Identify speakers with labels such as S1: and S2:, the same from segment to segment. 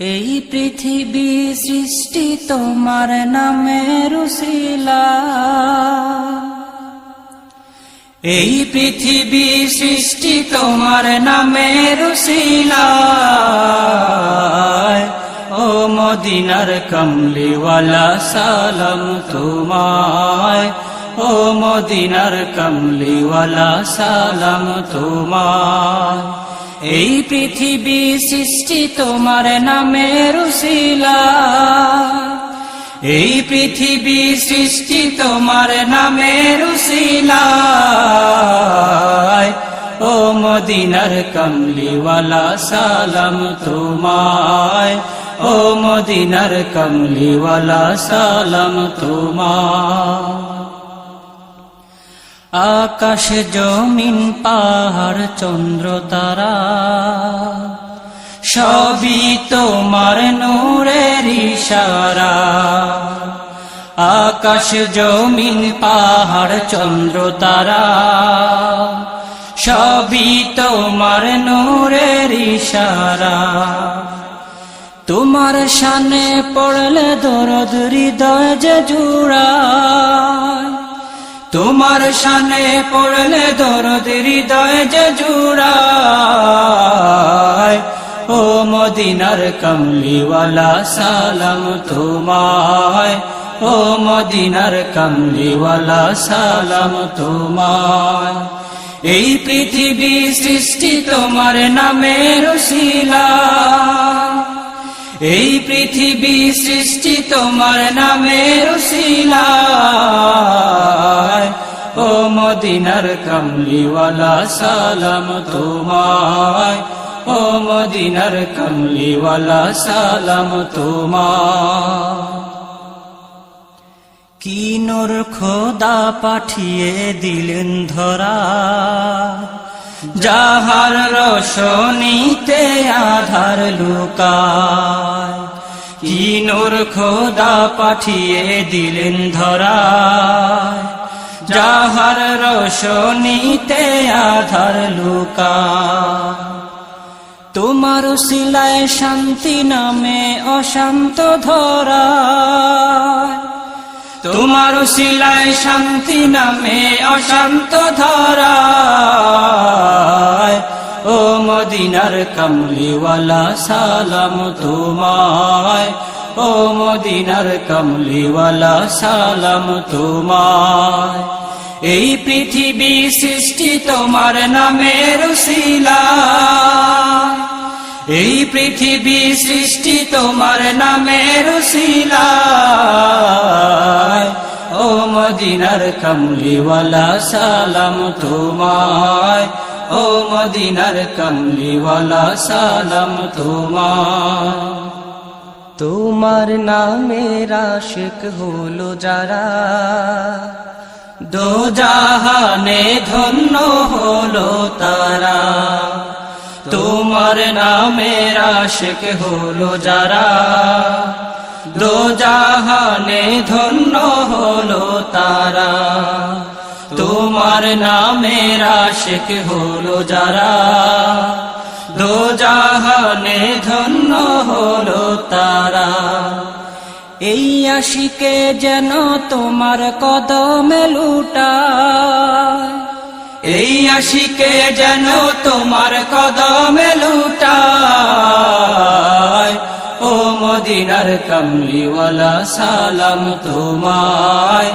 S1: এই পৃথিবী সৃষ্টি তোমার নামের উসিলা, এই পৃথিবী সৃষ্টি তোমার নামের উসিলায়। ও মদিনার কমলিওয়ালা সালাম তোমায়, ও মদিনার কমলিওয়ালা সালাম তোমায়। এই পৃথিবী সৃষ্টি তোমার নামের উসিলায়, এই পৃথিবী সৃষ্টি তোমার নামের উসিলায়। ও মদিনার কমলিওয়ালা সালাম তোমায়, ও মদিনার কমলিওয়ালা সালাম তোমায়। আকাশ জমিন পাহাড় চন্দ্র তারা সবই তোমার নূরের ইশারা। আকাশ জমিন পাহাড় চন্দ্র তারা সবই তোমার নূরের ইশারা। তোমার শানে পড়লে দরদ হৃদয় যে জুড়ায়, তোমার শানে পড়লে দরদ হৃদয় যে জুড়ায়। ও মদিনার কমলিওয়ালা সালাম তোমায়, ও মদিনার কমলিওয়ালা সালাম তোমায়। এই পৃথিবী সৃষ্টি তোমার নামের উসিলায়, এই পৃথিবী সৃষ্টি তোমার নামের উসিলায়। ও মদিনার কমলিওয়ালা সালাম তোমায়, ও মদিনার কমলিওয়ালা সালাম তোমায়। কি নূর খোদা পাঠিয়ে দিলেন ধরা, যাহার রোশনীতে আধার লুকায়। কি নূর খোদা পাঠিয়ে দিলেন ধরা, যাহার রোশনীতে আধার লুকায়। তোমার উসিলায় শান্তি নামে অশান্ত ধরা, তোমার উসিলায় শান্তি নামে অশান্ত ধরা। ও মদিনার কমলিওয়ালা সালাম তোমায়, ও মদিনার কমলিওয়ালা সালাম তোমায়। এই পৃথিবী সৃষ্টি তোমার নামের উসিলায়, এই পৃথিবী সৃষ্টি তোমার নামের উসিলায়। ও মদিনার কমলিওয়ালা সালাম তোমায়, ও মদিনার কমলিওয়ালা সালাম তোমায়। তোমার নামের আশিক হলো যারা, দোজাহানে ধন্য হলো তারা। তোমার নামের আশিক হলো যারা, দোজাহানে ধন্য হলো তারা। তোমার নামের আশিক হলো যারা, দোজাহানে ধন্য হলো তারা। এই আশিকে যেন তোমার কদমে লুটায়, এই আশিকে যেন তোমার কদমে লুটায়। ও মদিনার কমলিওয়ালা সালাম তোমায়,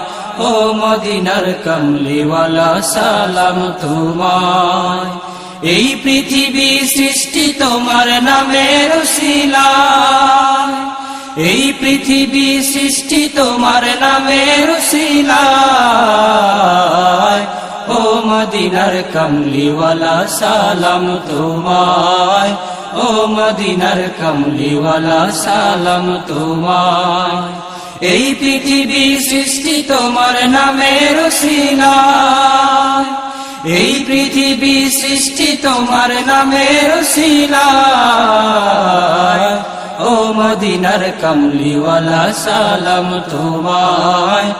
S1: ও মদিনার কমলিওয়ালা সালাম তোমায়। এই পৃথিবী সৃষ্টি তোমার নামের উসিলায়, এই পৃথিবী সৃষ্টি তোমার নামের উসিলায়। ও মদিনার কমলিওয়ালা সালাম তোমায়, ও মদিনার কমলিওয়ালা সালাম তোমায়। এই পৃথিবী সৃষ্টি তোমার নামের উসিলায়, এই পৃথিবী সৃষ্টি তোমার নামের উসিলায়। ও মদিনার কমলিওয়ালা সালাম তোমায়,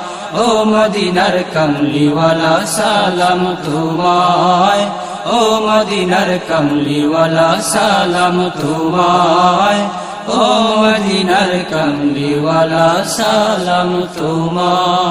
S1: ও মদিনার কমলিওয়ালা সালাম তোমায়, ও মদিনার কমলিওয়ালা সালাম তোমায়, ও মদিনার কামলিওয়ালা সালাম তোমার।